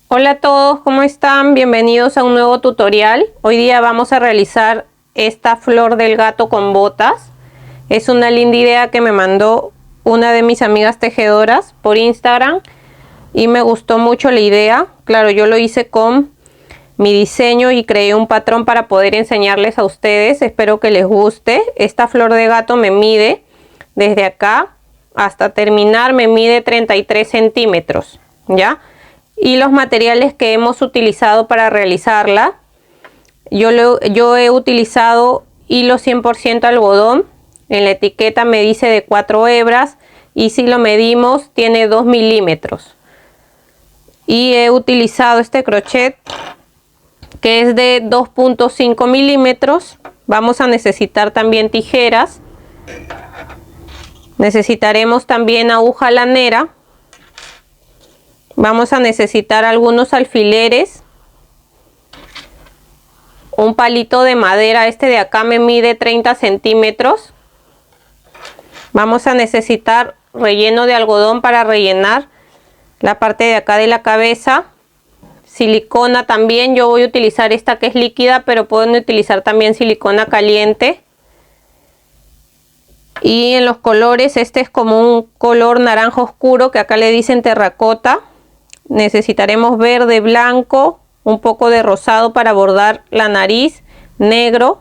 Hola a todos, ¿cómo están? Bienvenidos a un nuevo tutorial. Hoy día vamos a realizar esta flor del gato con botas. Es una linda idea que me mandó una de mis amigas tejedoras por Instagram y me gustó mucho la idea. Claro, yo lo hice con mi diseño y creé un patrón para poder enseñarles a ustedes. Espero que les guste. Esta flor de gato me mide desde acá hasta terminar, me mide 33 centímetros, ¿ya? Y los materiales que hemos utilizado para realizarla, yo he utilizado hilo 100% algodón. En la etiqueta me dice de 4 hebras y si lo medimos tiene 2 milímetros. Y he utilizado este crochet que es de 2.5 milímetros. Vamos a necesitar también tijeras. Necesitaremos también aguja lanera. Vamos a necesitar algunos alfileres, un palito de madera, este de acá me mide 30 centímetros. Vamos a necesitar relleno de algodón para rellenar la parte de acá de la cabeza, silicona también, yo voy a utilizar esta que es líquida, pero pueden utilizar también silicona caliente. Y en los colores, este es como un color naranja oscuro que acá le dicen terracota. Necesitaremos verde, blanco, un poco de rosado para bordar la nariz, negro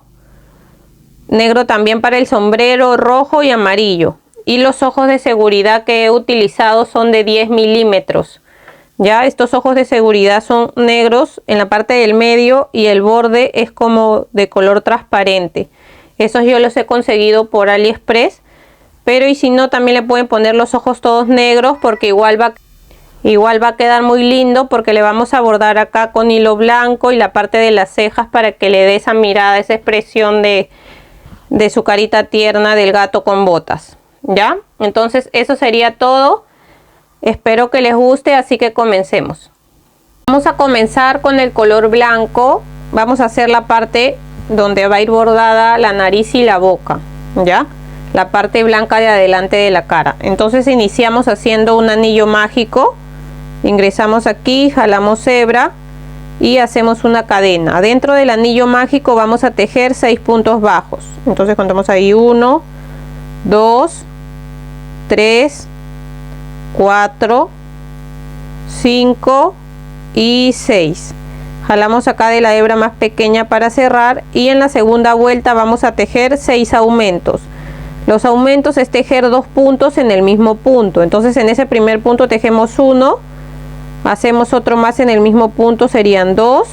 también para el sombrero, rojo y amarillo. Y los ojos de seguridad que he utilizado son de 10 milímetros. Ya estos ojos de seguridad son negros en la parte del medio y el borde es como de color transparente. Esos yo los he conseguido por AliExpress, pero y si no también le pueden poner los ojos todos negros porque igual va a quedar muy lindo, porque le vamos a bordar acá con hilo blanco y la parte de las cejas para que le dé esa mirada, esa expresión de su carita tierna del gato con botas. ¿Ya? Entonces eso sería todo. Espero que les guste, así que comencemos. Vamos a comenzar con el color blanco. Vamos a hacer la parte donde va a ir bordada la nariz y la boca. ¿Ya? La parte blanca de adelante de la cara. Entonces iniciamos haciendo un anillo mágico. Ingresamos aquí, jalamos hebra y hacemos una cadena. Dentro del anillo mágico vamos a tejer 6 puntos bajos. Entonces contamos ahí 1, 2, 3, 4, 5 y 6. Jalamos acá de la hebra más pequeña para cerrar y en la segunda vuelta vamos a tejer 6 aumentos. Los aumentos es tejer 2 puntos en el mismo punto. Entonces en ese primer punto tejemos 1, hacemos otro más en el mismo punto, serían 2,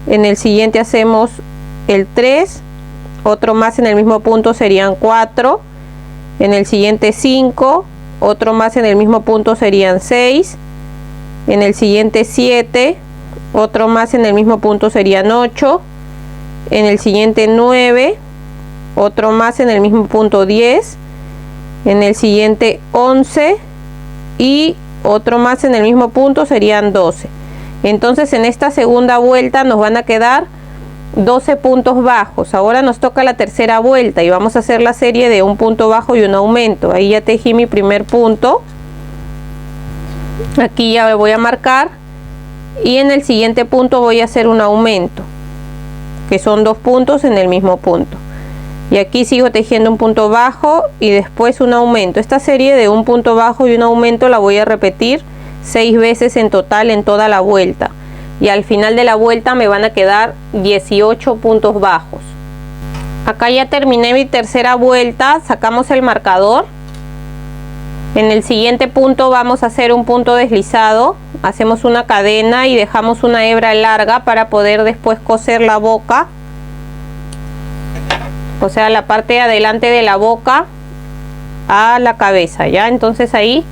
en el siguiente hacemos el 3, otro más en el mismo punto, serían 4, en el siguiente 5, otro más en el mismo punto, serían 6, en el siguiente 7, otro más en el mismo punto, serían 8, en el siguiente 9, otro más en el mismo punto, 10, en el siguiente 11 y otro más en el mismo punto, serían 12. Entonces en esta segunda vuelta nos van a quedar 12 puntos bajos. Ahora nos toca la tercera vuelta y vamos a hacer la serie de un punto bajo y un aumento. Ahí ya tejí mi primer punto, aquí ya voy a marcar y en el siguiente punto voy a hacer un aumento, que son 2 puntos en el mismo punto, y aquí sigo tejiendo un punto bajo y después un aumento. Esta serie de un punto bajo y un aumento la voy a repetir 6 veces en total en toda la vuelta, y al final de la vuelta me van a quedar 18 puntos bajos. Acá ya terminé mi tercera vuelta, sacamos el marcador. En el siguiente punto vamos a hacer un punto deslizado, hacemos una cadena y dejamos una hebra larga para poder después coser la boca, o sea la parte de adelante de la boca a la cabeza. Ya entonces ahí,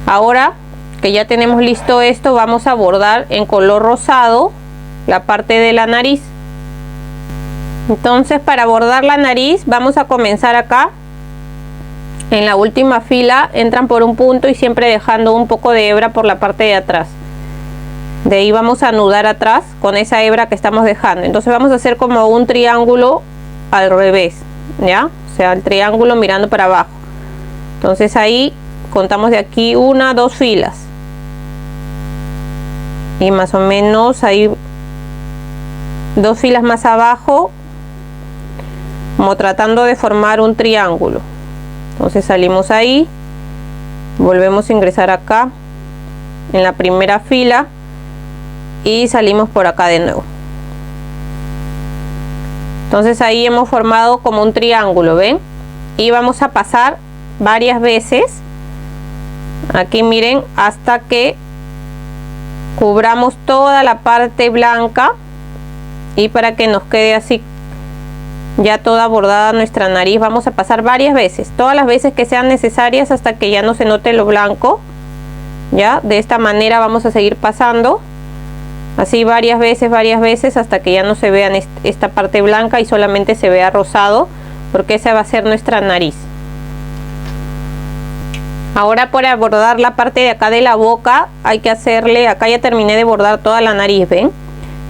ahora que ya tenemos listo esto, vamos a bordar en color rosado la parte de la nariz. Entonces para bordar la nariz vamos a comenzar acá en la última fila, entran por un punto y siempre dejando un poco de hebra por la parte de atrás. De ahí vamos a anudar atrás con esa hebra que estamos dejando. Entonces vamos a hacer como un triángulo al revés, ¿ya? O sea, el triángulo mirando para abajo. Entonces ahí contamos de aquí 1 a 2 filas. y más o menos ahí 2 filas más abajo, como tratando de formar un triángulo. Entonces salimos ahí, volvemos a ingresar acá en la primera fila y salimos por acá de nuevo. Entonces ahí hemos formado como un triángulo, ¿ven? Y vamos a pasar varias veces aquí, miren, hasta que cubramos toda la parte blanca, y para que nos quede así ya toda bordada nuestra nariz vamos a pasar varias veces, todas las veces que sean necesarias, hasta que ya no se note lo blanco. Ya de esta manera vamos a seguir pasando así varias veces hasta que ya no se vean esta parte blanca y solamente se vea rosado, porque esa va a ser nuestra nariz. Ahora, para bordar la parte de acá de la boca, hay que hacerle, acá ya terminé de bordar toda la nariz, ¿ven?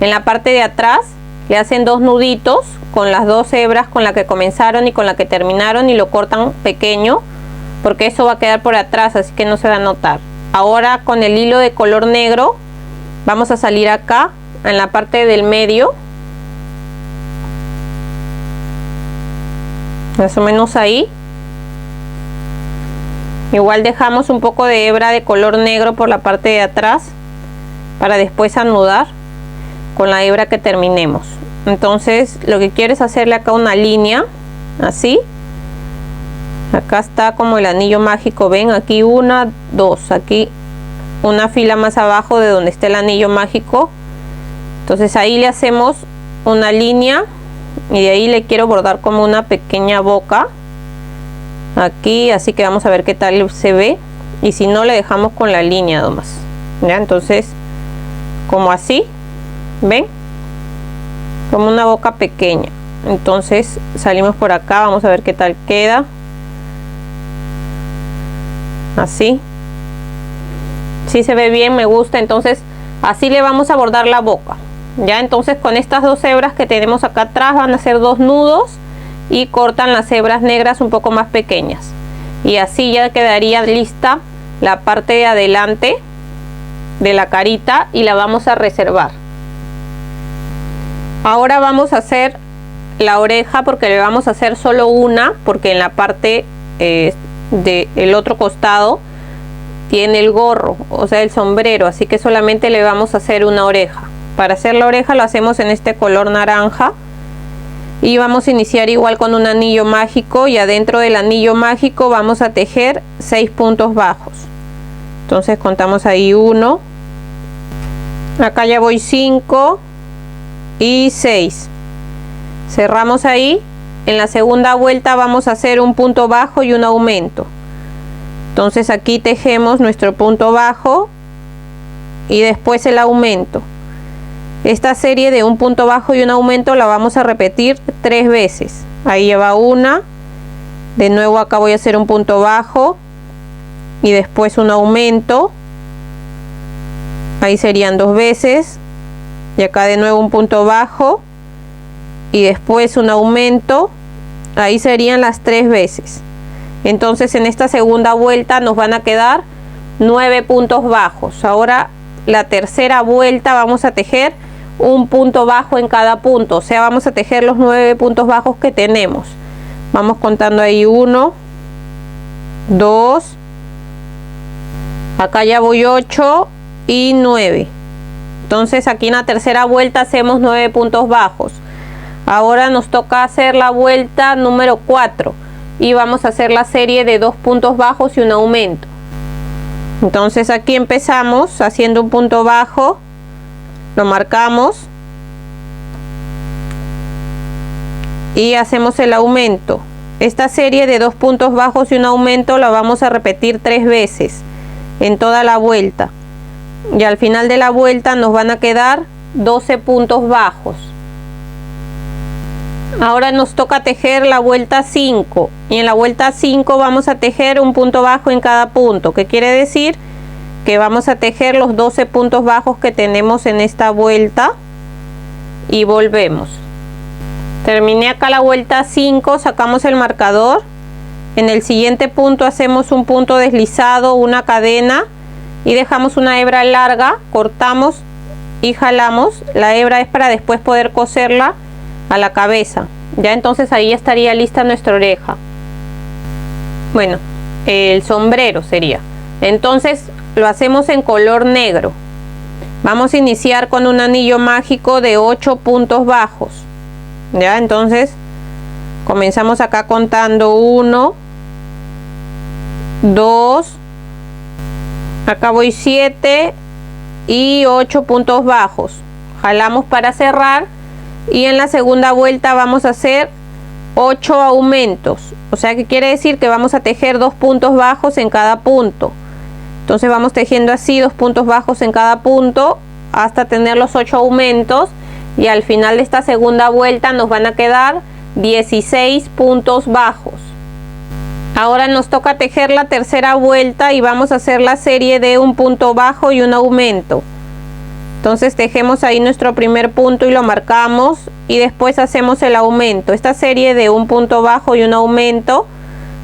En la parte de atrás le hacen 2 nuditos con las 2 hebras con la que comenzaron y con la que terminaron, y lo cortan pequeño porque eso va a quedar por atrás, así que no se va a notar. Ahora con el hilo de color negro vamos a salir acá en la parte del medio, más o menos ahí. Igual dejamos un poco de hebra de color negro por la parte de atrás para después anudar con la hebra que terminemos. Entonces lo que quiero es hacerle acá una línea así. Acá está como el anillo mágico, ven, aquí 1, 2, aquí una fila más abajo de donde está el anillo mágico. Entonces ahí le hacemos una línea y de ahí le quiero bordar como una pequeña boca aquí, así que vamos a ver qué tal se ve, y si no le dejamos con la línea nomás, ¿ya? Entonces como así, ven, como una boca pequeña. Entonces salimos por acá, vamos a ver qué tal queda, así, si se ve bien, me gusta. Entonces así le vamos a bordar la boca, ya. Entonces con estas 2 hebras que tenemos acá atrás van a hacer 2 nudos y cortan las hebras negras un poco más pequeñas, y así ya quedaría lista la parte de adelante de la carita y la vamos a reservar. Ahora vamos a hacer la oreja, porque le vamos a hacer solo una, porque en la parte del otro costado tiene el gorro, o sea el sombrero, así que solamente le vamos a hacer una oreja. Para hacer la oreja lo hacemos en este color naranja y vamos a iniciar igual con un anillo mágico, y adentro del anillo mágico vamos a tejer 6 puntos bajos. Entonces contamos ahí 1, acá ya voy 5 y 6, cerramos ahí. En la segunda vuelta vamos a hacer un punto bajo y un aumento. Entonces aquí tejemos nuestro punto bajo y después el aumento. Esta serie de un punto bajo y un aumento la vamos a repetir 3 veces. Ahí ya va una, de nuevo acá voy a hacer un punto bajo y después un aumento, ahí serían 2 veces, y acá de nuevo un punto bajo y después un aumento, ahí serían las 3 veces. Entonces en esta segunda vuelta nos van a quedar 9 puntos bajos. Ahora la tercera vuelta vamos a tejer un punto bajo en cada punto, o sea vamos a tejer los 9 puntos bajos que tenemos. Vamos contando ahí 1, 2, acá ya voy 8 y 9. Entonces aquí en la tercera vuelta hacemos 9 puntos bajos. Ahora nos toca hacer la vuelta número 4 y vamos a hacer la serie de 2 puntos bajos y un aumento. Entonces aquí empezamos haciendo un punto bajo, lo marcamos y hacemos el aumento. Esta serie de 2 puntos bajos y un aumento la vamos a repetir 3 veces en toda la vuelta, y al final de la vuelta nos van a quedar 12 puntos bajos. Ahora nos toca tejer la vuelta 5, y en la vuelta 5 vamos a tejer un punto bajo en cada punto, que quiere decir que vamos a tejer los 12 puntos bajos que tenemos en esta vuelta y volvemos. Terminé acá la vuelta 5, sacamos el marcador. En el siguiente punto hacemos un punto deslizado, una cadena, y dejamos una hebra larga, cortamos y jalamos. La hebra es para después poder coserla a la cabeza. Ya entonces ahí estaría lista nuestra oreja. Bueno, el sombrero sería. Entonces lo hacemos en color negro. Vamos a iniciar con un anillo mágico de 8 puntos bajos. Ya, entonces comenzamos acá contando 1, 2, acá voy 7 y 8 puntos bajos. Jalamos para cerrar y en la segunda vuelta vamos a hacer 8 aumentos. O sea que quiere decir que vamos a tejer 2 puntos bajos en cada punto. Entonces vamos tejiendo así 2 puntos bajos en cada punto hasta tener los 8 aumentos, y al final de esta segunda vuelta nos van a quedar 16 puntos bajos. Ahora nos toca tejer la tercera vuelta y vamos a hacer la serie de un punto bajo y un aumento. Entonces tejemos ahí nuestro primer punto y lo marcamos, y después hacemos el aumento. Esta serie de un punto bajo y un aumento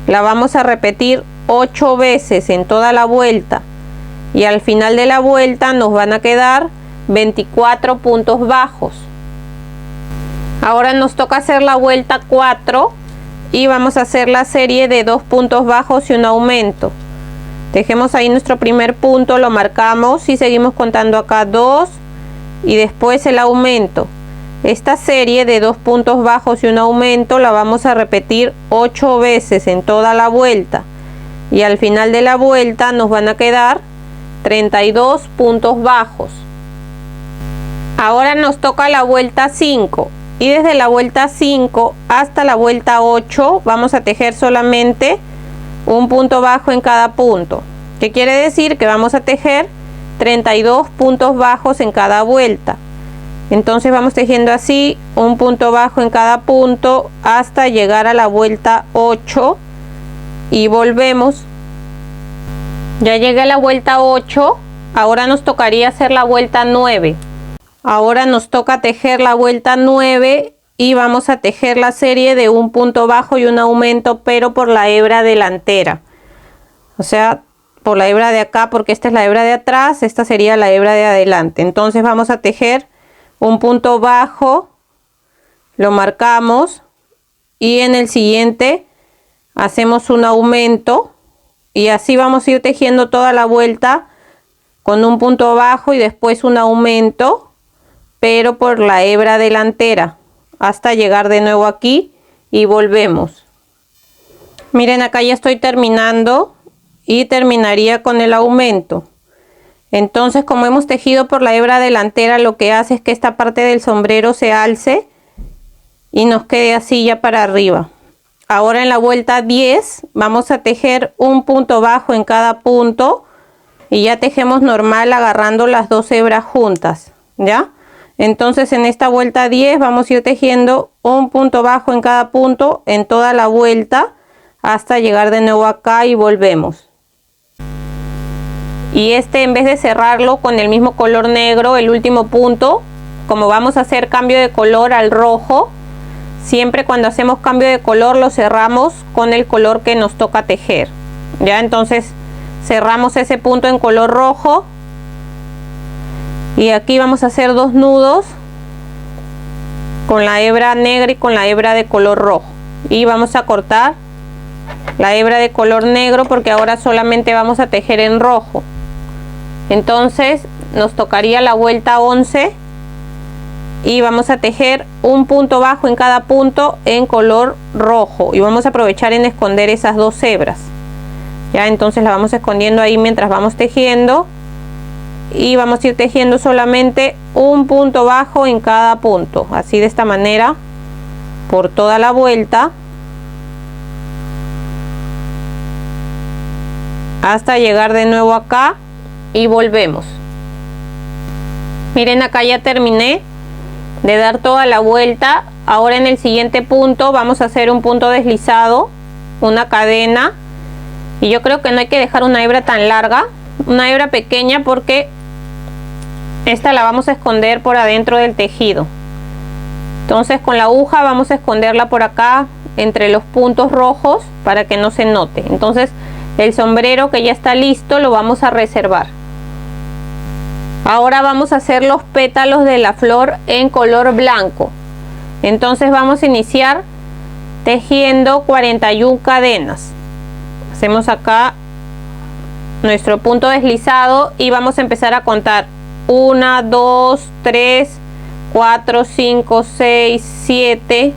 la vamos a repetir 8 veces en toda la vuelta, y al final de la vuelta nos van a quedar 24 puntos bajos. Ahora nos toca hacer la vuelta 4 y vamos a hacer la serie de 2 puntos bajos y un aumento. Tejemos ahí nuestro primer punto, lo marcamos y seguimos contando acá 2 y después el aumento. Esta serie de 2 puntos bajos y un aumento la vamos a repetir 8 veces en toda la vuelta, y al final de la vuelta nos van a quedar 32 puntos bajos. Ahora nos toca la vuelta 5, y desde la vuelta 5 hasta la vuelta 8 vamos a tejer solamente un punto bajo en cada punto. ¿Qué quiere decir? Que vamos a tejer 32 puntos bajos en cada vuelta. Entonces vamos tejiendo así un punto bajo en cada punto hasta llegar a la vuelta 8 y volvemos. Ya llegué a la vuelta 8, ahora nos tocaría hacer la vuelta 9. Ahora nos toca tejer la vuelta 9 y vamos a tejer la serie de un punto bajo y un aumento, pero por la hebra delantera. O sea, por la hebra de acá, porque esta es la hebra de atrás, esta sería la hebra de adelante. Entonces vamos a tejer un punto bajo, lo marcamos, y en el siguiente hacemos un aumento, y así vamos a ir tejiendo toda la vuelta con un punto bajo y después un aumento, pero por la hebra delantera, hasta llegar de nuevo aquí y volvemos. Miren, acá ya estoy terminando y terminaría con el aumento. Entonces, como hemos tejido por la hebra delantera, lo que hace es que esta parte del sombrero se alce y nos quede así ya para arriba. Ahora en la vuelta 10 vamos a tejer un punto bajo en cada punto y ya tejemos normal agarrando las dos hebras juntas, ¿ya? Entonces en esta vuelta 10 vamos a ir tejiendo un punto bajo en cada punto en toda la vuelta hasta llegar de nuevo acá y volvemos. Y en vez de cerrarlo con el mismo color negro, el último punto, como vamos a hacer cambio de color al rojo, siempre cuando hacemos cambio de color lo cerramos con el color que nos toca tejer. Ya, entonces cerramos ese punto en color rojo y aquí vamos a hacer 2 nudos con la hebra negra y con la hebra de color rojo, y vamos a cortar la hebra de color negro porque ahora solamente vamos a tejer en rojo. Entonces nos tocaría la vuelta 11 y vamos a tejer un punto bajo en cada punto en color rojo, y vamos a aprovechar en esconder esas 2 hebras. Ya, entonces la vamos escondiendo ahí mientras vamos tejiendo, y vamos a ir tejiendo solamente un punto bajo en cada punto, así de esta manera por toda la vuelta hasta llegar de nuevo acá y volvemos. Miren, acá ya terminé de dar toda la vuelta. Ahora en el siguiente punto vamos a hacer un punto deslizado, una cadena, y yo creo que no hay que dejar una hebra tan larga, una hebra pequeña, porque esta la vamos a esconder por adentro del tejido. Entonces con la aguja vamos a esconderla por acá entre los puntos rojos para que no se note. Entonces el sombrero que ya está listo lo vamos a reservar. Ahora vamos a hacer los pétalos de la flor en color blanco. Entonces vamos a iniciar tejiendo 41 cadenas. Hacemos acá nuestro punto deslizado y vamos a empezar a contar 1, 2, 3, 4, 5, 6, 7.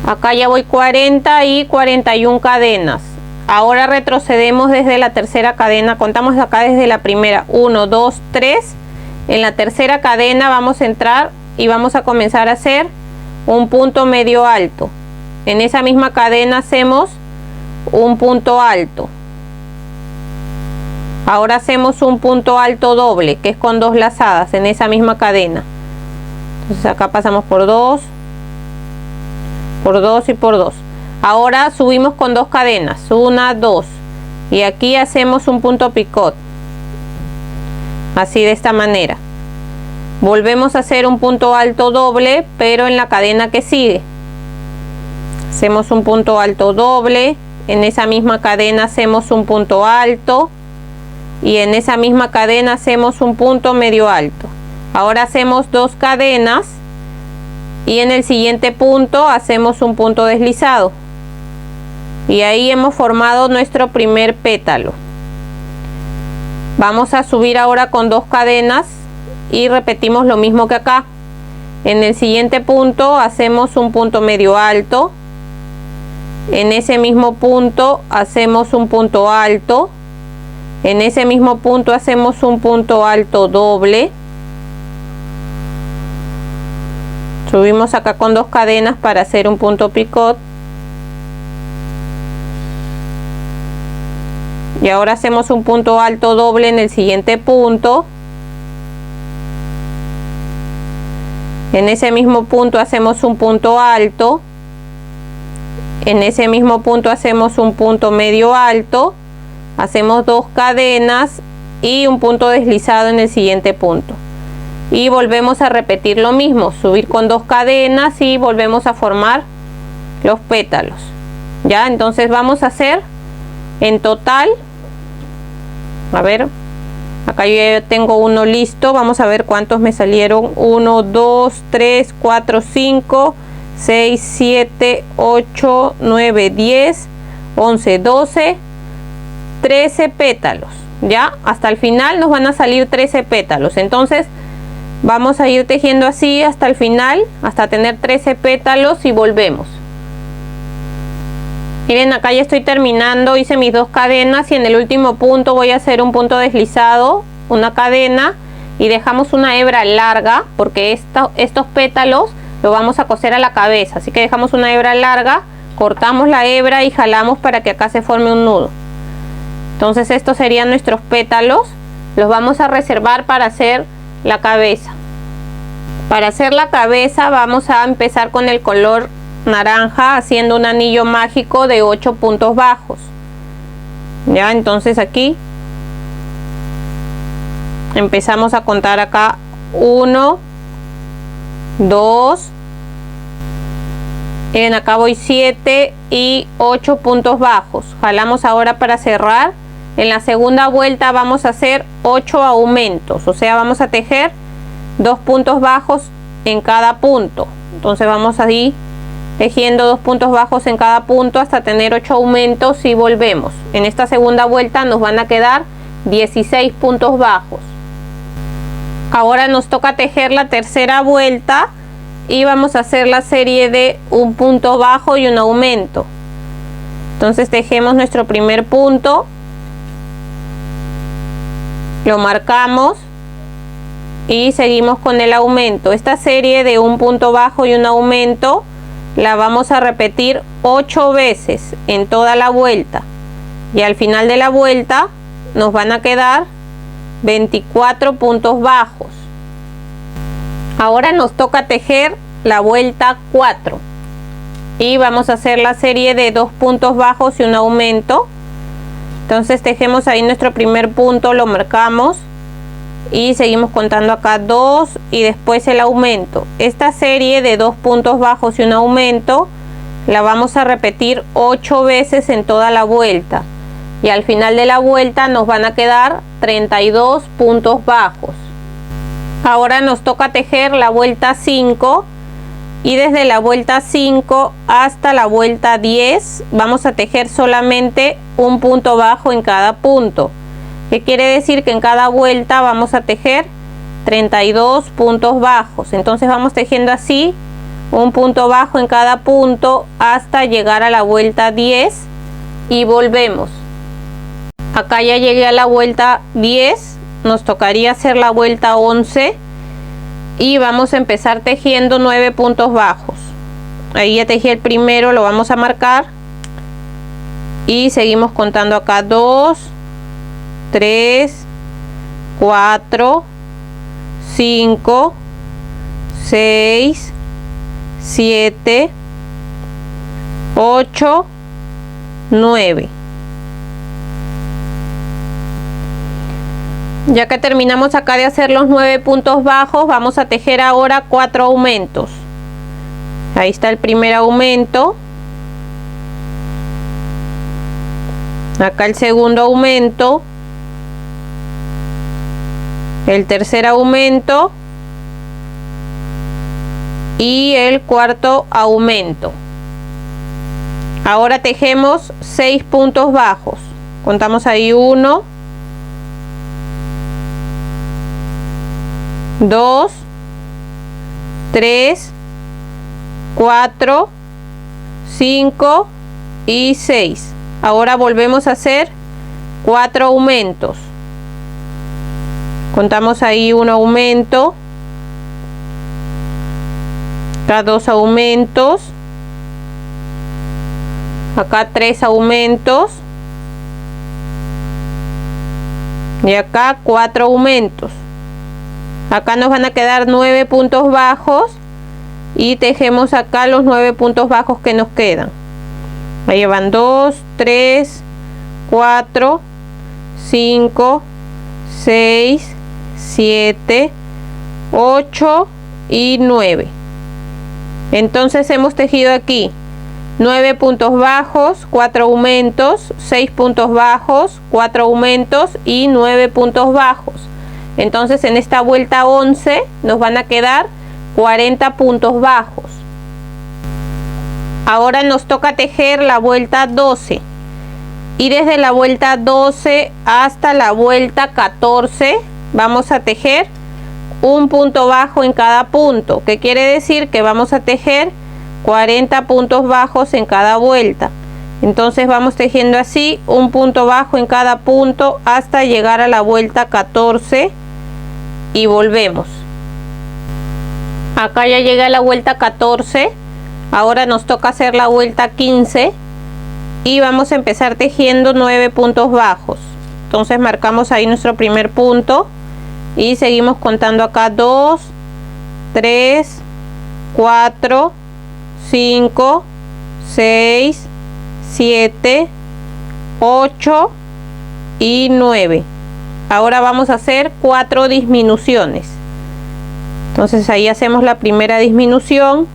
Acá ya voy 40 y 41 cadenas. Ahora retrocedemos desde la tercera cadena, contamos acá desde la primera, 1, 2, 3. En la tercera cadena vamos a entrar y vamos a comenzar a hacer un punto medio alto. En esa misma cadena hacemos un punto alto. Ahora hacemos un punto alto doble, que es con 2 lazadas en esa misma cadena. Entonces acá pasamos por 2, por 2 y por 2. Ahora subimos con 2 cadenas, 1, 2, y aquí hacemos un punto picot, así de esta manera. Volvemos a hacer un punto alto doble, pero en la cadena que sigue. Hacemos un punto alto doble, en esa misma cadena hacemos un punto alto, y en esa misma cadena hacemos un punto medio alto. Ahora hacemos 2 cadenas, y en el siguiente punto hacemos un punto deslizado. Y ahí hemos formado nuestro primer pétalo. Vamos a subir ahora con 2 cadenas y repetimos lo mismo que acá. En el siguiente punto hacemos un punto medio alto. En ese mismo punto hacemos un punto alto. En ese mismo punto hacemos un punto alto doble. Subimos acá con 2 cadenas para hacer un punto picot. Y ahora hacemos un punto alto doble en el siguiente punto. En ese mismo punto hacemos un punto alto. En ese mismo punto hacemos un punto medio alto. Hacemos 2 cadenas y un punto deslizado en el siguiente punto. Y volvemos a repetir lo mismo, subir con 2 cadenas y volvemos a formar los pétalos. Ya, entonces vamos a hacer en total, a ver, acá yo ya tengo uno listo, vamos a ver cuántos me salieron. 1, 2, 3, 4, 5, 6, 7, 8, 9, 10, 11, 12, 13 pétalos. Ya, hasta el final nos van a salir 13 pétalos. Entonces vamos a ir tejiendo así hasta el final, hasta tener 13 pétalos y volvemos. Miren, acá ya estoy terminando, hice mis 2 cadenas y en el último punto voy a hacer un punto deslizado, una cadena, y dejamos una hebra larga porque estos pétalos lo vamos a coser a la cabeza, así que dejamos una hebra larga, cortamos la hebra y jalamos para que acá se forme un nudo. Entonces estos serían nuestros pétalos, los vamos a reservar para hacer la cabeza. Para hacer la cabeza vamos a empezar con el color naranja haciendo un anillo mágico de 8 puntos bajos. Ya, entonces aquí empezamos a contar acá 1, 2, miren, acá voy 7 y 8 puntos bajos. Jalamos ahora para cerrar. En la segunda vuelta vamos a hacer 8 aumentos, o sea, vamos a tejer 2 puntos bajos en cada punto. Entonces vamos ahí tejiendo 2 puntos bajos en cada punto hasta tener 8 aumentos y volvemos. En esta segunda vuelta nos van a quedar 16 puntos bajos. Ahora nos toca tejer la tercera vuelta y vamos a hacer la serie de un punto bajo y un aumento. Entonces tejemos nuestro primer punto, lo marcamos y seguimos con el aumento. Esta serie de un punto bajo y un aumento la vamos a repetir 8 veces en toda la vuelta y al final de la vuelta nos van a quedar 24 puntos bajos. Ahora nos toca tejer la vuelta 4 y vamos a hacer la serie de 2 puntos bajos y un aumento. Entonces tejemos ahí nuestro primer punto, lo marcamos y seguimos contando acá 2 y después el aumento. Esta serie de 2 puntos bajos y un aumento la vamos a repetir 8 veces en toda la vuelta y al final de la vuelta nos van a quedar 32 puntos bajos. Ahora nos toca tejer la vuelta 5 y desde la vuelta 5 hasta la vuelta 10 vamos a tejer solamente un punto bajo en cada punto, que quiere decir que en cada vuelta vamos a tejer 32 puntos bajos. Entonces vamos tejiendo así un punto bajo en cada punto hasta llegar a la vuelta 10 y volvemos. Acá ya llegué a la vuelta 10, nos tocaría hacer la vuelta 11 y vamos a empezar tejiendo 9 puntos bajos. Ahí ya tejí el primero, lo vamos a marcar y seguimos contando acá 2, 3, 4, 5, 6, 7, 8, 9. Ya que terminamos acá de hacer los 9 puntos bajos, vamos a tejer ahora 4 aumentos. Ahí está el primer aumento. Acá el segundo aumento. El tercer aumento. Y el cuarto aumento. Ahora tejemos 6 puntos bajos. Contamos ahí 1, 2, 3, 4, 5 y 6. Ahora volvemos a hacer 4 aumentos. Contamos ahí un aumento. Acá 2 aumentos. Acá 3 aumentos. Y acá 4 aumentos. Acá nos van a quedar 9 puntos bajos. Y tejemos acá los 9 puntos bajos que nos quedan. Ahí van 2, 3, 4, 5, 6, 7, 8 y 9. Entonces hemos tejido aquí 9 puntos bajos, 4 aumentos, 6 puntos bajos, 4 aumentos y 9 puntos bajos. Entonces en esta vuelta 11 nos van a quedar 40 puntos bajos. Ahora nos toca tejer la vuelta 12 y desde la vuelta 12 hasta la vuelta 14 vamos a tejer un punto bajo en cada punto, que quiere decir que vamos a tejer 40 puntos bajos en cada vuelta. Entonces vamos tejiendo así un punto bajo en cada punto hasta llegar a la vuelta 14 y volvemos. Acá ya llegué a la vuelta 14. Ahora nos toca hacer la vuelta 15 y vamos a empezar tejiendo 9 puntos bajos. Entonces marcamos ahí nuestro primer punto y seguimos contando acá 2, 3, 4, 5, 6, 7, 8 y 9. Ahora vamos a hacer 4 disminuciones. Entonces ahí hacemos la primera disminución,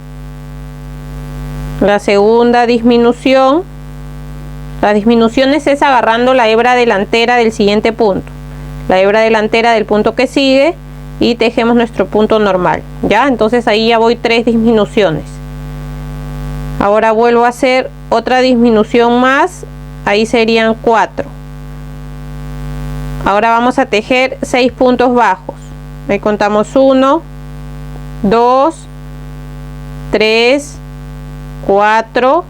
la segunda disminución. Las disminuciones es agarrando la hebra delantera del siguiente punto, la hebra delantera del punto que sigue y tejemos nuestro punto normal. Ya, entonces ahí ya voy 3 disminuciones. Ahora vuelvo a hacer otra disminución más, ahí serían 4. Ahora vamos a tejer 6 puntos bajos. Ahí contamos 1, 2, 3, 4,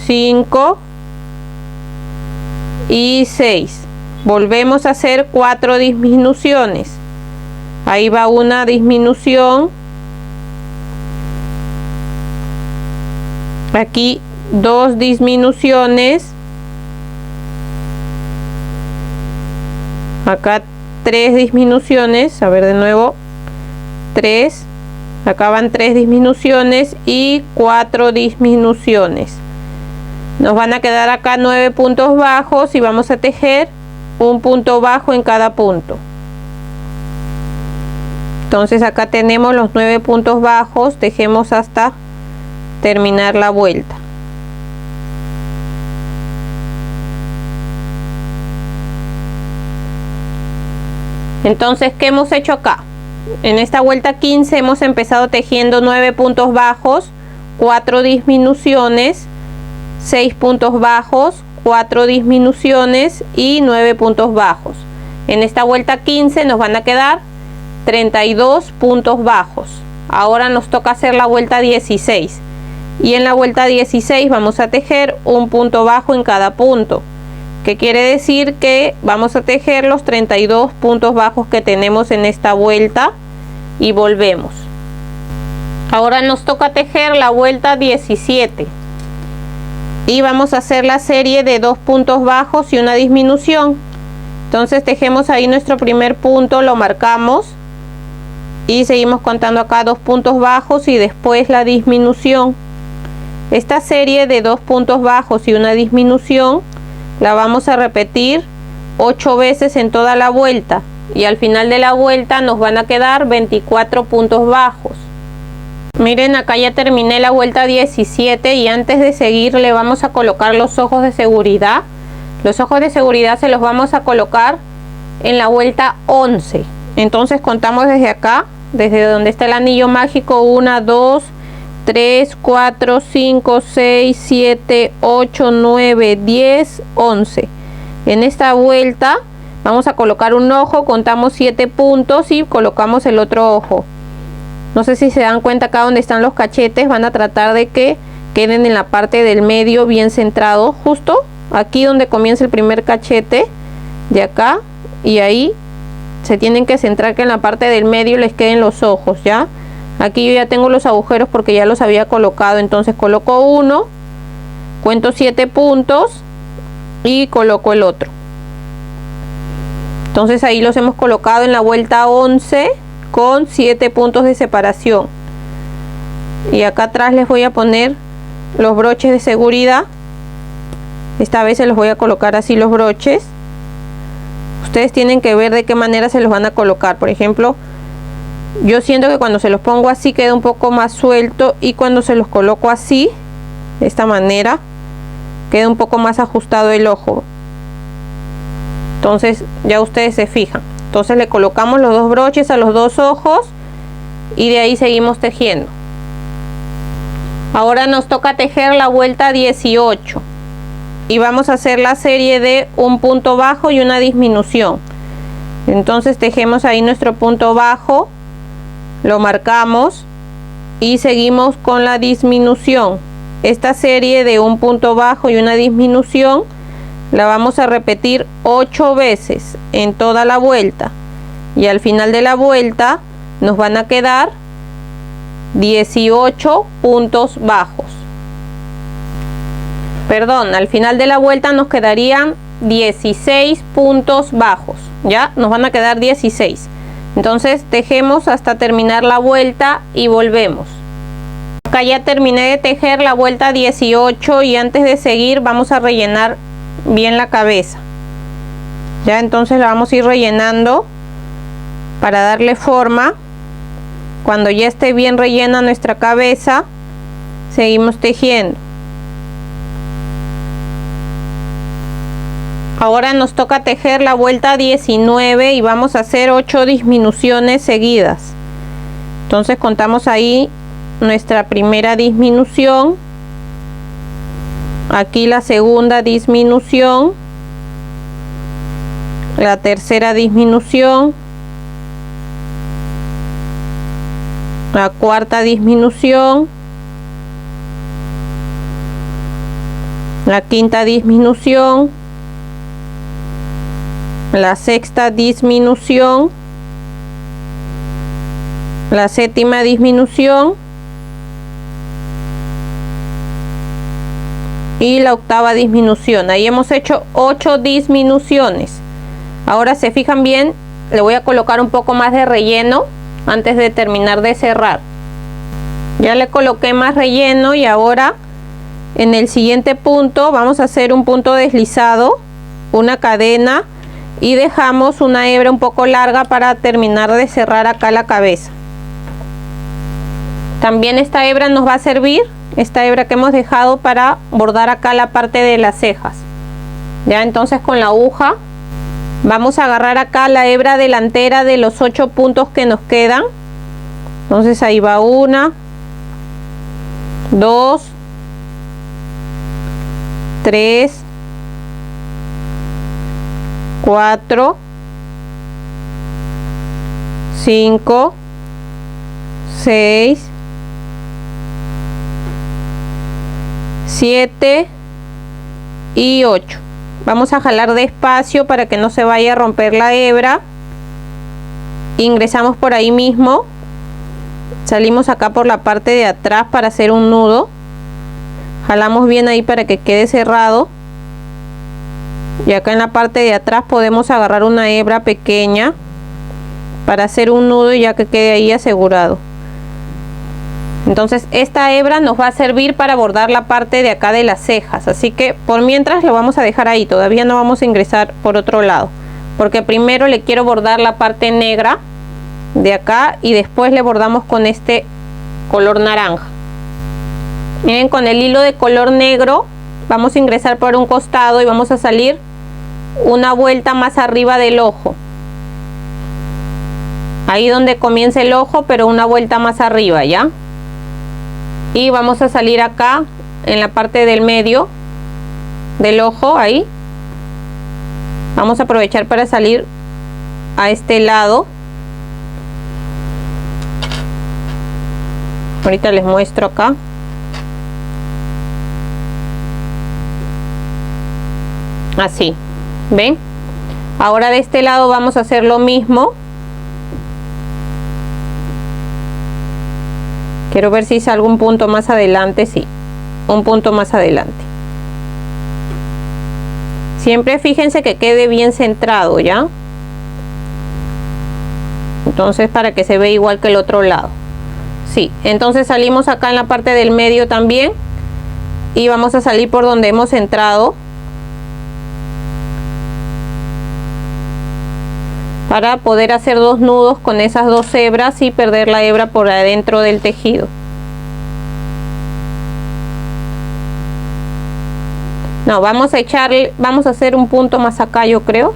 5 y 6. Volvemos a hacer 4 disminuciones. Ahí va una disminución. Aquí 2 disminuciones. Acá 3 disminuciones. A ver de nuevo. 3. Acá van 3 disminuciones y 4 disminuciones. Nos van a quedar acá 9 puntos bajos y vamos a tejer un punto bajo en cada punto. Entonces acá tenemos los 9 puntos bajos, tejemos hasta terminar la vuelta. Entonces, ¿qué hemos hecho acá? En esta vuelta 15 hemos empezado tejiendo 9 puntos bajos, 4 disminuciones, 6 puntos bajos, 4 disminuciones y 9 puntos bajos. En esta vuelta 15 nos van a quedar 32 puntos bajos. Ahora nos toca hacer la vuelta 16. Y en la vuelta 16 vamos a tejer un punto bajo en cada punto. Que quiere decir que vamos a tejer los 32 puntos bajos que tenemos en esta vuelta y volvemos. Ahora nos toca tejer la vuelta 17 y vamos a hacer la serie de 2 puntos bajos y una disminución. Entonces tejemos ahí nuestro primer punto, lo marcamos y seguimos contando acá 2 puntos bajos y después la disminución. Esta serie de 2 puntos bajos y una disminución la vamos a repetir 8 veces en toda la vuelta y al final de la vuelta nos van a quedar 24 puntos bajos. Miren, acá ya terminé la vuelta 17 y antes de seguir le vamos a colocar los ojos de seguridad. Los ojos de seguridad se los vamos a colocar en la vuelta 11. Entonces contamos desde acá, desde donde está el anillo mágico: 1, 2, 3, 4, 5, 6, 7, 8, 9, 10, 11. En esta vuelta vamos a colocar un ojo, contamos 7 puntos y colocamos el otro ojo. No sé si se dan cuenta acá donde están los cachetes, van a tratar de que queden en la parte del medio bien centrados, justo aquí donde comienza el primer cachete, de acá, y ahí se tienen que centrar que en la parte del medio les queden los ojos, ¿ya? Aquí yo ya tengo los agujeros porque ya los había colocado, entonces coloco uno, cuento 7 puntos y coloco el otro. Entonces ahí los hemos colocado en la vuelta 11 con 7 puntos de separación. Y acá atrás les voy a poner los broches de seguridad. Esta vez se los voy a colocar así los broches. Ustedes tienen que ver de qué manera se los van a colocar. Por ejemplo, yo siento que cuando se los pongo así queda un poco más suelto, y cuando se los coloco así, de esta manera, queda un poco más ajustado el ojo. Entonces ya ustedes se fijan. Entonces le colocamos los 2 broches a los 2 ojos y de ahí seguimos tejiendo. Ahora nos toca tejer la vuelta 18 y vamos a hacer la serie de un punto bajo y una disminución. Entonces tejemos ahí nuestro punto bajo, lo marcamos y seguimos con la disminución. Esta serie de un punto bajo y una disminución la vamos a repetir 8 veces en toda la vuelta y al final de la vuelta nos van a quedar 18 puntos bajos. Perdón, al final de la vuelta nos quedarían 16 puntos bajos, ya nos van a quedar 16. Entonces tejemos hasta terminar la vuelta y volvemos. Acá ya terminé de tejer la vuelta 18 y antes de seguir vamos a rellenar bien la cabeza. Ya, entonces la vamos a ir rellenando para darle forma. Cuando ya esté bien rellena nuestra cabeza, seguimos tejiendo. Ahora nos toca tejer la vuelta 19 y vamos a hacer 8 disminuciones seguidas. Entonces contamos ahí nuestra primera disminución, aquí la segunda disminución, la tercera disminución, la cuarta disminución, la quinta disminución, la sexta disminución, la séptima disminución y la octava disminución. Ahí hemos hecho 8 disminuciones. Ahora se fijan bien, le voy a colocar un poco más de relleno antes de terminar de cerrar. Ya le coloqué más relleno y ahora en el siguiente punto vamos a hacer un punto deslizado, una cadena y dejamos una hebra un poco larga para terminar de cerrar acá la cabeza. También esta hebra nos va a servir, esta hebra que hemos dejado, para bordar acá la parte de las cejas. Ya, entonces con la aguja Vamos a agarrar acá la hebra delantera de los 8 puntos que nos quedan. Entonces ahí va 1, 2, 3, 4, 5, 6, 7 y 8. Vamos a jalar despacio para que no se vaya a romper la hebra. Ingresamos por ahí mismo. Salimos acá por la parte de atrás para hacer un nudo. Jalamos bien ahí para que quede cerrado. Y acá en la parte de atrás podemos agarrar una hebra pequeña para hacer un nudo y ya que quede ahí asegurado. Entonces esta hebra nos va a servir para bordar la parte de acá de las cejas, así que por mientras lo vamos a dejar ahí. Todavía no vamos a ingresar por otro lado, porque primero le quiero bordar la parte negra de acá y después le bordamos con este color naranja. Miren, con el hilo de color negro vamos a ingresar por un costado y vamos a salir una vuelta más arriba del ojo, ahí donde comienza el ojo, pero una vuelta más arriba, ¿ya? Y vamos a salir acá en la parte del medio del ojo, ahí vamos a aprovechar para salir a este lado. Ahorita les muestro acá. Así, ¿ven? Ahora de este lado vamos a hacer lo mismo. Quiero ver si salgo un punto más adelante. Sí, un punto más adelante. Siempre fíjense que quede bien centrado, ¿ya? Entonces para que se vea igual que el otro lado. Sí, entonces salimos acá en la parte del medio también. Y vamos a salir por donde hemos entrado, para poder hacer 2 nudos con esas 2 hebras y perder la hebra por adentro del tejido. No, vamos a hacer un punto más acá, yo creo.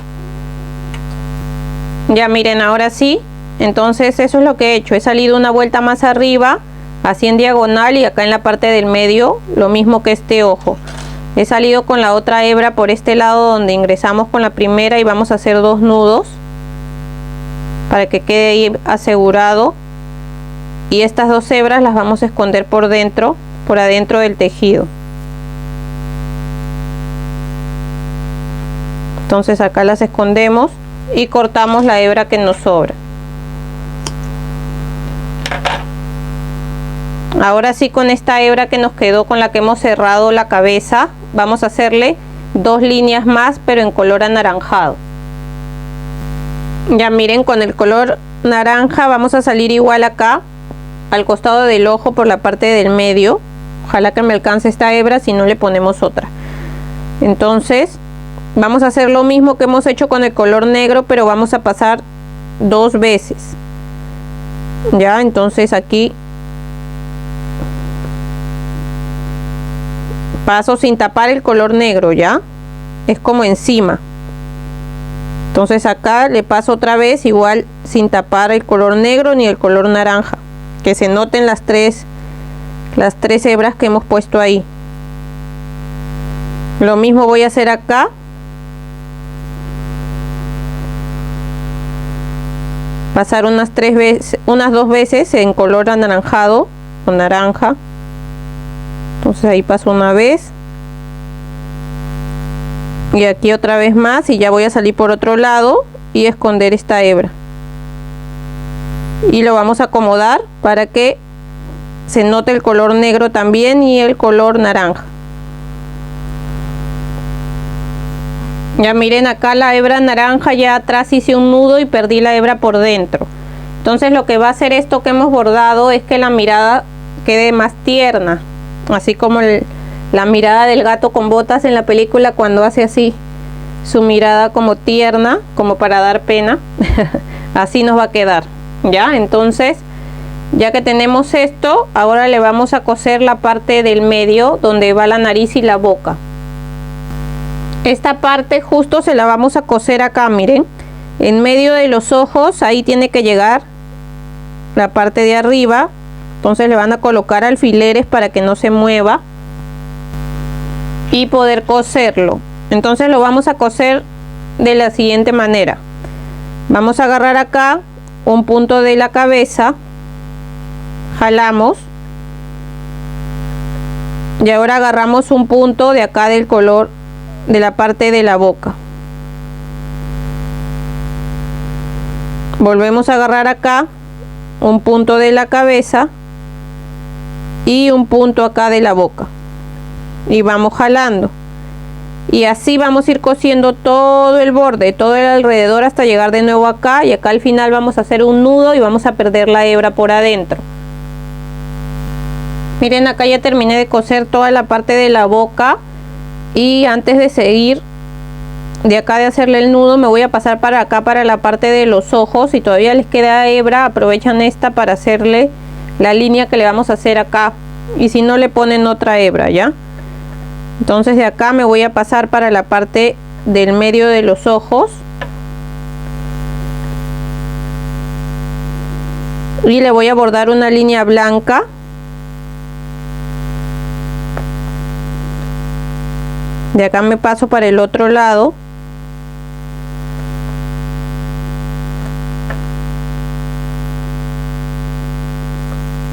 Ya miren, ahora sí. Entonces eso es lo que he hecho. He salido una vuelta más arriba, así en diagonal, y acá en la parte del medio lo mismo que este ojo. He salido con la otra hebra por este lado donde ingresamos con la primera y vamos a hacer 2 nudos para que quede ahí asegurado. Y estas 2 hebras las vamos a esconder por dentro, por adentro del tejido. Entonces acá las escondemos y cortamos la hebra que nos sobra. Ahora sí, con esta hebra que nos quedó, con la que hemos cerrado la cabeza, vamos a hacerle 2 líneas más, pero en color anaranjado. Ya miren, con el color naranja vamos a salir igual acá al costado del ojo por la parte del medio. Ojalá que me alcance esta hebra, si no le ponemos otra. Entonces vamos a hacer lo mismo que hemos hecho con el color negro, pero vamos a pasar 2 veces. Ya, entonces aquí paso sin tapar el color negro, ya es como encima. Entonces acá le paso otra vez igual sin tapar el color negro ni el color naranja, que se noten las tres hebras que hemos puesto ahí. Lo mismo voy a hacer acá. Pasar unas 2 veces en color anaranjado o naranja. Entonces ahí paso una vez y aquí otra vez más, y ya voy a salir por otro lado y esconder esta hebra, y lo vamos a acomodar para que se note el color negro también y el color naranja. Ya miren, acá la hebra naranja, ya atrás hice un nudo y perdí la hebra por dentro. Entonces lo que va a hacer esto que hemos bordado es que la mirada quede más tierna, así como la mirada del gato con botas en la película, cuando hace así su mirada como tierna, como para dar pena. Así nos va a quedar. Ya, entonces ya que tenemos esto, ahora le vamos a coser la parte del medio donde va la nariz y la boca. Esta parte justo se la vamos a coser acá, miren, en medio de los ojos, ahí tiene que llegar la parte de arriba. Entonces le van a colocar alfileres para que no se mueva y poder coserlo. Entonces lo vamos a coser de la siguiente manera. Vamos a agarrar acá un punto de la cabeza, jalamos y ahora agarramos un punto de acá del color de la parte de la boca. Volvemos a agarrar acá un punto de la cabeza y un punto acá de la boca y vamos jalando, y así vamos a ir cosiendo todo el borde, todo el alrededor, hasta llegar de nuevo acá, y acá al final vamos a hacer un nudo y vamos a perder la hebra por adentro. Miren, acá ya terminé de coser toda la parte de la boca, y antes de seguir de acá de hacerle el nudo me voy a pasar para acá, para la parte de los ojos. Si todavía les queda hebra, aprovechan esta para hacerle la línea que le vamos a hacer acá, y si no, le ponen otra hebra, ¿ya? Entonces de acá me voy a pasar para la parte del medio de los ojos y le voy a bordar una línea blanca. De acá me paso para el otro lado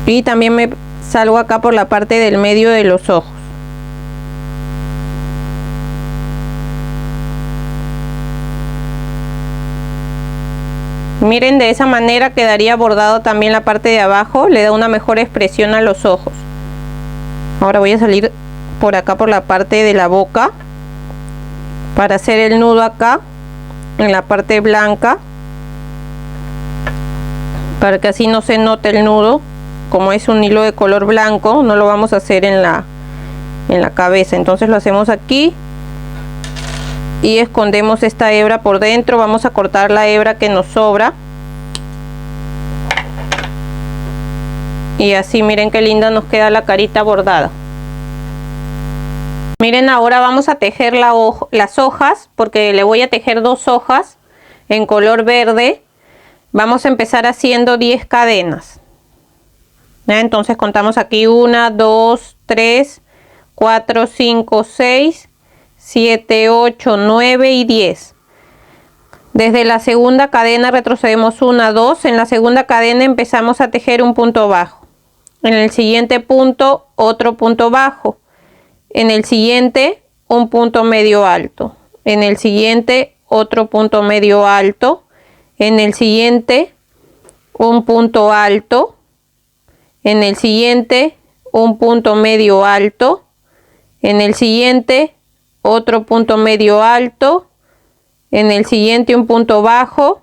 y también me salgo acá por la parte del medio de los ojos. Miren, de esa manera quedaría bordado también la parte de abajo, le da una mejor expresión a los ojos. Ahora voy a salir por acá por la parte de la boca para hacer el nudo acá en la parte blanca, para que así no se note el nudo. Como es un hilo de color blanco, no lo vamos a hacer en la cabeza, entonces lo hacemos aquí y escondemos esta hebra por dentro. Vamos a cortar la hebra que nos sobra y así miren qué linda nos queda la carita bordada. Miren, ahora vamos a tejer las hojas, porque le voy a tejer 2 hojas en color verde. Vamos a empezar haciendo 10 cadenas. Entonces contamos aquí 1, 2, 3, 4, 5, 6, 7, 8, 9 y 10. Desde la segunda cadena retrocedemos 1, 2. En la segunda cadena empezamos a tejer un punto bajo. En el siguiente punto otro punto bajo. En el siguiente un punto medio alto. En el siguiente otro punto medio alto. En el siguiente un punto alto. En el siguiente un punto medio alto. En el siguiente otro punto medio alto. En el siguiente un punto bajo.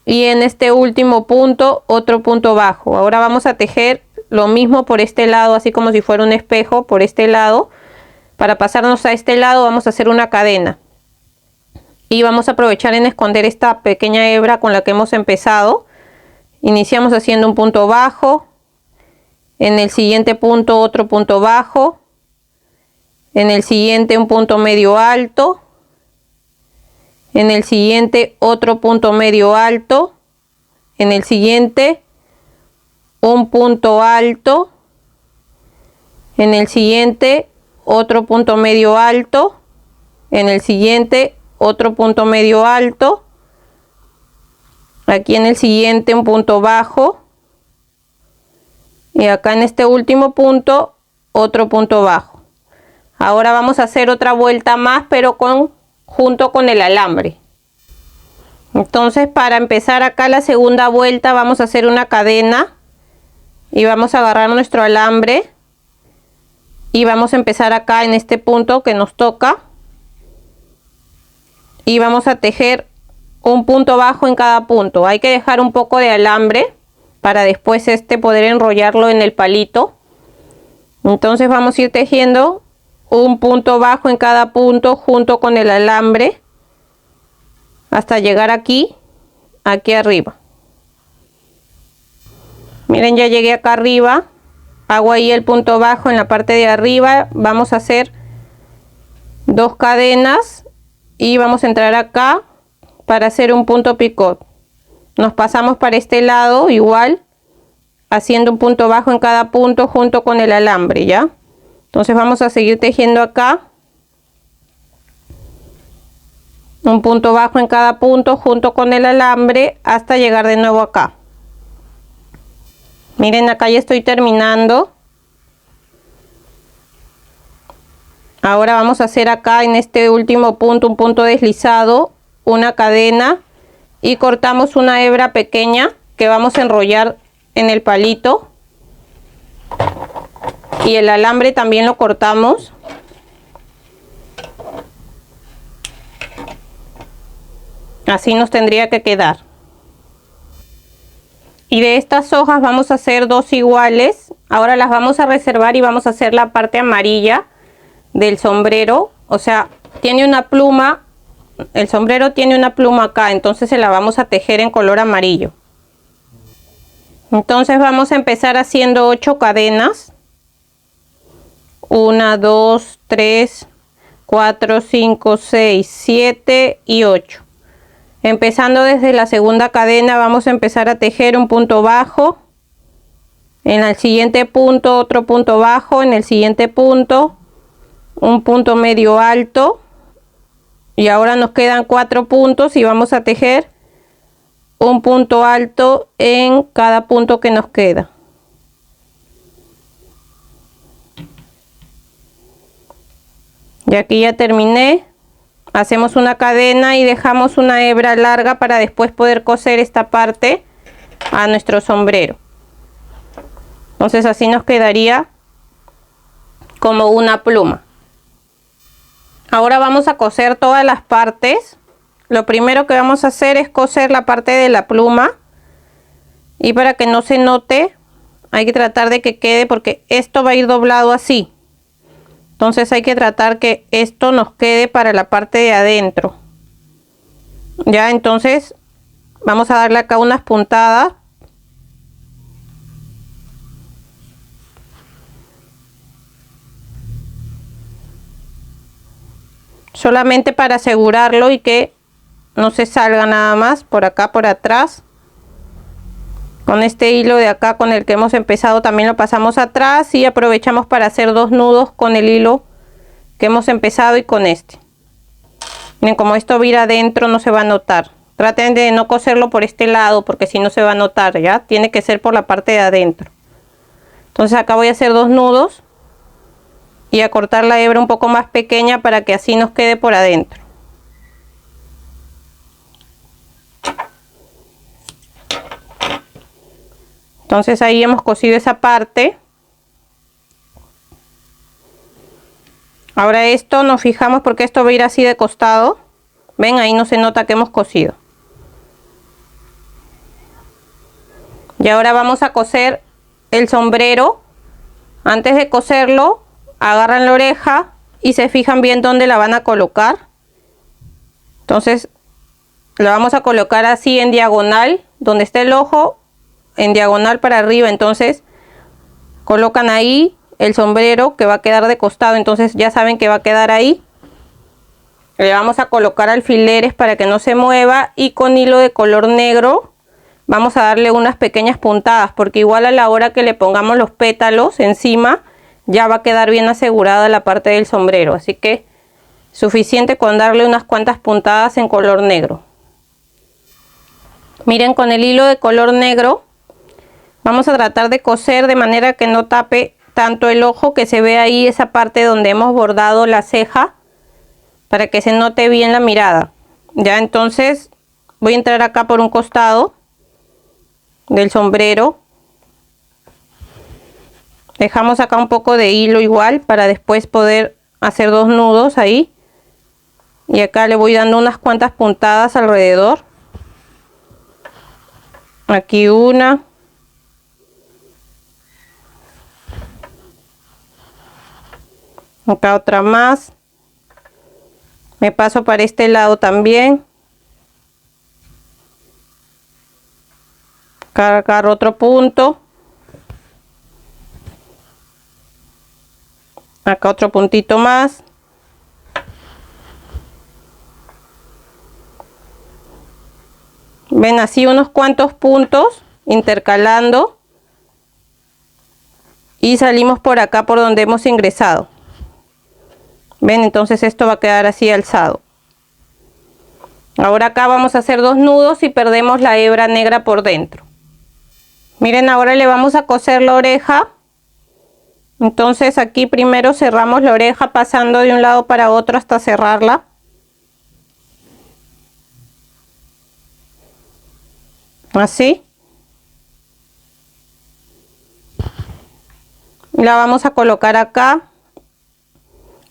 Y en este último punto otro punto bajo. Ahora vamos a tejer lo mismo por este lado, así como si fuera un espejo por este lado. Para pasarnos a este lado vamos a hacer una cadena. Y vamos a aprovechar en esconder esta pequeña hebra con la que hemos empezado. Iniciamos haciendo un punto bajo. En el siguiente punto otro punto bajo. En el siguiente un punto medio alto. En el siguiente otro punto medio alto. En el siguiente un punto alto. En el siguiente otro punto medio alto. En el siguiente otro punto medio alto. Aquí en el siguiente un punto bajo. Y acá en este último punto otro punto bajo. Ahora vamos a hacer otra vuelta más, pero junto con el alambre. Entonces, para empezar acá la segunda vuelta vamos a hacer una cadena y vamos a agarrar nuestro alambre y vamos a empezar acá en este punto que nos toca y vamos a tejer un punto bajo en cada punto. Hay que dejar un poco de alambre para después poder enrollarlo en el palito. Entonces vamos a ir tejiendo un punto bajo en cada punto junto con el alambre hasta llegar aquí arriba. Miren, ya llegué acá arriba, hago ahí el punto bajo en la parte de arriba. Vamos a hacer 2 cadenas y vamos a entrar acá para hacer un punto picot. Nos pasamos para este lado igual, haciendo un punto bajo en cada punto junto con el alambre, ¿ya? Entonces vamos a seguir tejiendo acá un punto bajo en cada punto junto con el alambre hasta llegar de nuevo acá. Miren, acá ya estoy terminando. Ahora vamos a hacer acá en este último punto un punto deslizado, una cadena y cortamos una hebra pequeña que vamos a enrollar en el palito, y el alambre también lo cortamos. Así nos tendría que quedar. Y de estas hojas vamos a hacer 2 iguales. Ahora las vamos a reservar y vamos a hacer la parte amarilla del sombrero. O sea, tiene una pluma, el sombrero tiene una pluma acá, entonces se la vamos a tejer en color amarillo. Entonces vamos a empezar haciendo 8 cadenas. 1, 2, 3, 4, 5, 6, 7 y 8. Empezando desde la segunda cadena vamos a empezar a tejer un punto bajo, en el siguiente punto otro punto bajo, en el siguiente punto un punto medio alto, y ahora nos quedan 4 puntos y vamos a tejer un punto alto en cada punto que nos queda. Y aquí ya terminé. Hacemos una cadena y dejamos una hebra larga para después poder coser esta parte a nuestro sombrero. Entonces así nos quedaría como una pluma. Ahora vamos a coser todas las partes. Lo primero que vamos a hacer es coser la parte de la pluma, y para que no se note hay que tratar de que quede, porque esto va a ir doblado así. Entonces hay que tratar que esto nos quede para la parte de adentro. Ya, entonces vamos a darle acá unas puntadas. Solamente para asegurarlo y que no se salga nada más por acá, por atrás. Con este hilo de acá con el que hemos empezado también lo pasamos atrás y aprovechamos para hacer 2 nudos con el hilo que hemos empezado y con este. Miren, como esto va a ir adentro no se va a notar. Traten de no coserlo por este lado porque si no se va a notar, ya tiene que ser por la parte de adentro. Entonces acá voy a hacer 2 nudos y a cortar la hebra un poco más pequeña para que así nos quede por adentro. Entonces ahí hemos cosido esa parte. Ahora esto nos fijamos porque esto va a ir así de costado. Ven, ahí no se nota que hemos cosido. Y ahora vamos a coser el sombrero. Antes de coserlo, agarran la oreja y se fijan bien dónde la van a colocar. Entonces la vamos a colocar así en diagonal, donde está el ojo, en diagonal para arriba. Entonces colocan ahí el sombrero que va a quedar de costado, entonces ya saben que va a quedar ahí. Le vamos a colocar alfileres para que no se mueva, y con hilo de color negro vamos a darle unas pequeñas puntadas, porque igual a la hora que le pongamos los pétalos encima ya va a quedar bien asegurada la parte del sombrero, así que suficiente con darle unas cuantas puntadas en color negro. Miren, con el hilo de color negro vamos a tratar de coser de manera que no tape tanto el ojo, que se ve ahí esa parte donde hemos bordado la ceja, para que se note bien la mirada. Ya, entonces voy a entrar acá por un costado del sombrero. Dejamos acá un poco de hilo igual para después poder hacer 2 nudos ahí. Y acá le voy dando unas cuantas puntadas alrededor. Aquí una. Acá otra más. Me paso para este lado también. Cargar otro punto. Acá otro puntito más. Ven, así unos cuantos puntos intercalando y salimos por acá por donde hemos ingresado. Ven, entonces esto va a quedar así alzado. Ahora acá vamos a hacer 2 nudos y perdemos la hebra negra por dentro. Miren, ahora le vamos a coser la oreja. Entonces aquí primero cerramos la oreja pasando de un lado para otro hasta cerrarla. Así. La vamos a colocar acá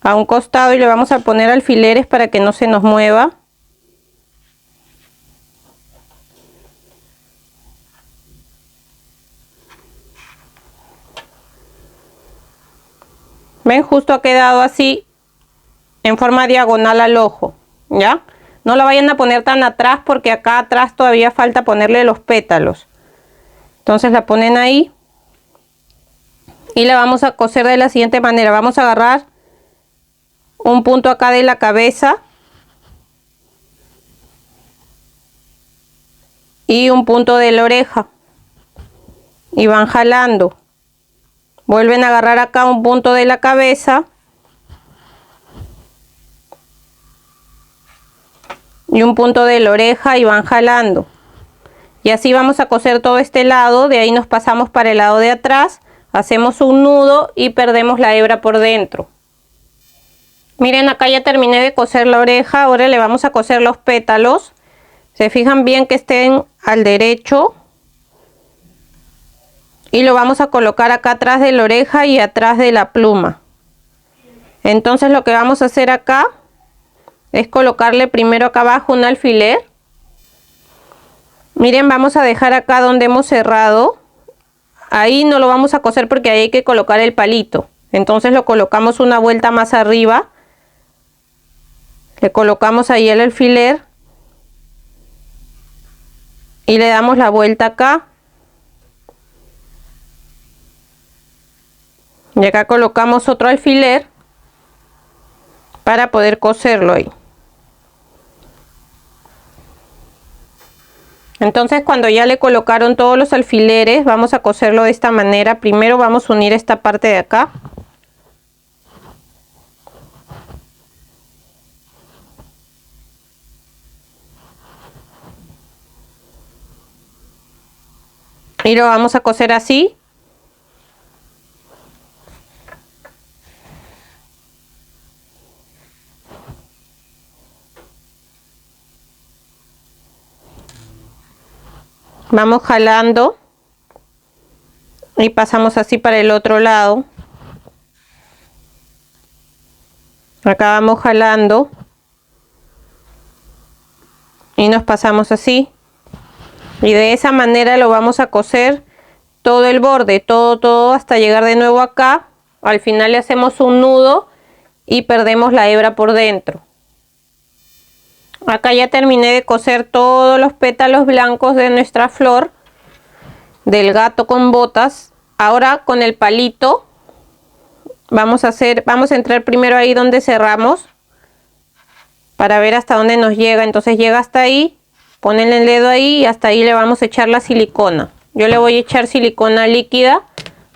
a un costado y le vamos a poner alfileres para que no se nos mueva. Ven, justo ha quedado así en forma diagonal al ojo, ¿ya? No la vayan a poner tan atrás porque acá atrás todavía falta ponerle los pétalos. Entonces la ponen ahí y la vamos a coser de la siguiente manera. Vamos a agarrar un punto acá de la cabeza y un punto de la oreja y van jalando. Vuelven a agarrar acá un punto de la cabeza y un punto de la oreja y van jalando. Y así vamos a coser todo este lado. De ahí nos pasamos para el lado de atrás, hacemos un nudo y perdemos la hebra por dentro. Miren, acá ya terminé de coser la oreja. Ahora le vamos a coser los pétalos. Se fijan bien que estén al derecho. Y lo vamos a colocar acá atrás de la oreja y atrás de la pluma. Entonces lo que vamos a hacer acá es colocarle primero acá abajo un alfiler. Miren, vamos a dejar acá donde hemos cerrado. Ahí no lo vamos a coser porque ahí hay que colocar el palito. Entonces lo colocamos una vuelta más arriba. Le colocamos ahí el alfiler. Y le damos la vuelta acá. Y acá colocamos otro alfiler para poder coserlo ahí. Entonces cuando ya le colocaron todos los alfileres, vamos a coserlo de esta manera. Primero vamos a unir esta parte de acá. Y lo vamos a coser así. Vamos jalando y pasamos así para el otro lado. Acá vamos jalando y nos pasamos así. Y de esa manera lo vamos a coser todo el borde, todo hasta llegar de nuevo acá. Al final le hacemos un nudo y perdemos la hebra por dentro. Acá ya terminé de coser todos los pétalos blancos de nuestra flor del gato con botas. Ahora con el palito vamos a entrar primero ahí donde cerramos para ver hasta dónde nos llega. Entonces llega hasta ahí, ponen el dedo ahí y hasta ahí le vamos a echar la silicona. Yo le voy a echar silicona líquida.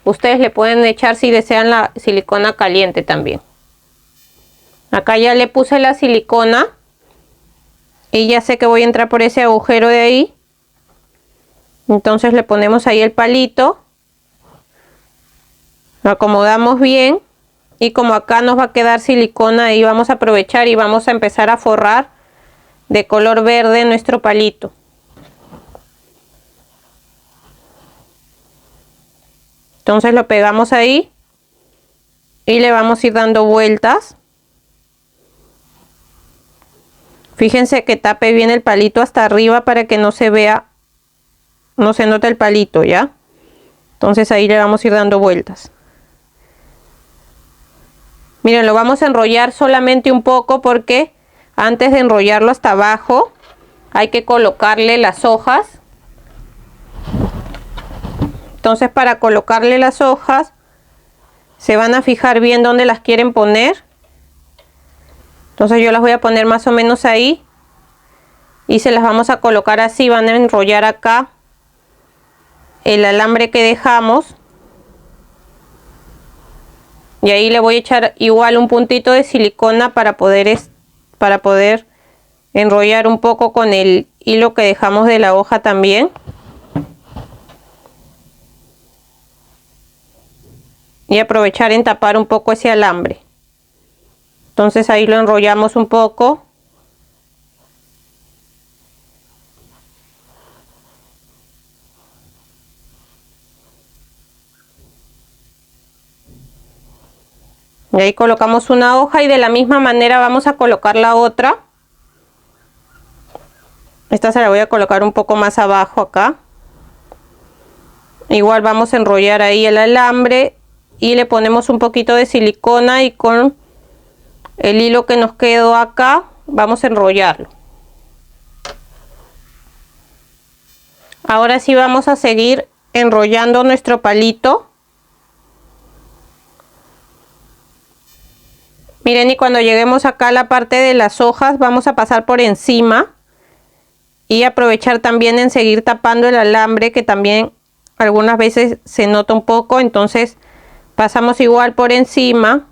Ustedes le pueden echar si desean la silicona caliente también. Acá ya le puse la silicona. Y ya sé que voy a entrar por ese agujero de ahí. Entonces le ponemos ahí el palito. Lo acomodamos bien. Y como acá nos va a quedar silicona, ahí vamos a aprovechar y vamos a empezar a forrar de color verde nuestro palito. Entonces lo pegamos ahí. Y le vamos a ir dando vueltas. Fíjense que tape bien el palito hasta arriba para que no se vea, no se note el palito, ¿ya? Entonces ahí le vamos a ir dando vueltas. Miren, lo vamos a enrollar solamente un poco porque antes de enrollarlo hasta abajo hay que colocarle las hojas. Entonces para colocarle las hojas se van a fijar bien dónde las quieren poner. Entonces yo las voy a poner más o menos ahí. y se las vamos a colocar así. Van a enrollar acá el alambre que dejamos y ahí le voy a echar igual un puntito de silicona para poder enrollar un poco con el hilo que dejamos de la hoja también. Y aprovechar en tapar un poco ese alambre. Entonces ahí lo enrollamos un poco. Y ahí colocamos una hoja y de la misma manera vamos a colocar la otra. Esta se la voy a colocar un poco más abajo acá. Igual vamos a enrollar ahí el alambre y le ponemos un poquito de silicona y con el hilo que nos quedó acá vamos a enrollarlo. Ahora sí vamos a seguir enrollando nuestro palito. Miren, y cuando lleguemos acá a la parte de las hojas vamos a pasar por encima y aprovechar también en seguir tapando el alambre, que también algunas veces se nota un poco. Entonces pasamos igual por encima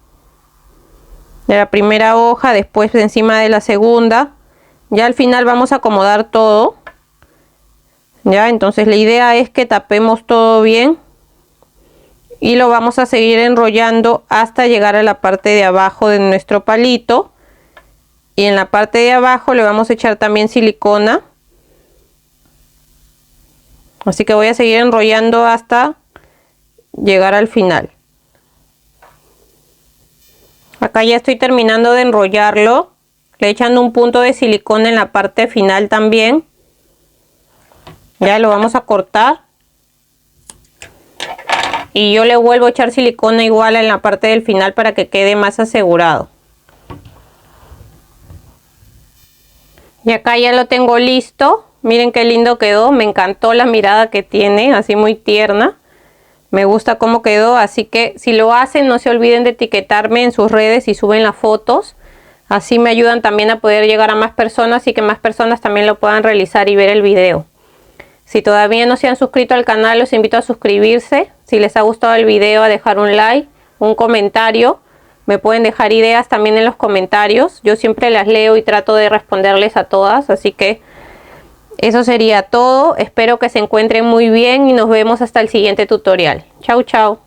de la primera hoja, después de encima de la segunda. Ya al final vamos a acomodar todo. Ya, entonces la idea es que tapemos todo bien y lo vamos a seguir enrollando hasta llegar a la parte de abajo de nuestro palito. Y en la parte de abajo le vamos a echar también silicona. Así que voy a seguir enrollando hasta llegar al final. Acá ya estoy terminando de enrollarlo. Le echando un punto de silicona en la parte final también. Ya lo vamos a cortar. Y yo le vuelvo a echar silicona igual en la parte del final para que quede más asegurado. Y acá ya lo tengo listo. Miren qué lindo quedó. Me encantó la mirada que tiene, así muy tierna. Me gusta cómo quedó, así que si lo hacen no se olviden de etiquetarme en sus redes y suben las fotos. Así me ayudan también a poder llegar a más personas y que más personas también lo puedan realizar y ver el video. Si todavía no se han suscrito al canal, los invito a suscribirse. Si les ha gustado el video, a dejar un like, un comentario. Me pueden dejar ideas también en los comentarios. Yo siempre las leo y trato de responderles a todas. Así que eso sería todo. Espero que se encuentren muy bien y nos vemos hasta el siguiente tutorial. Chau, chau.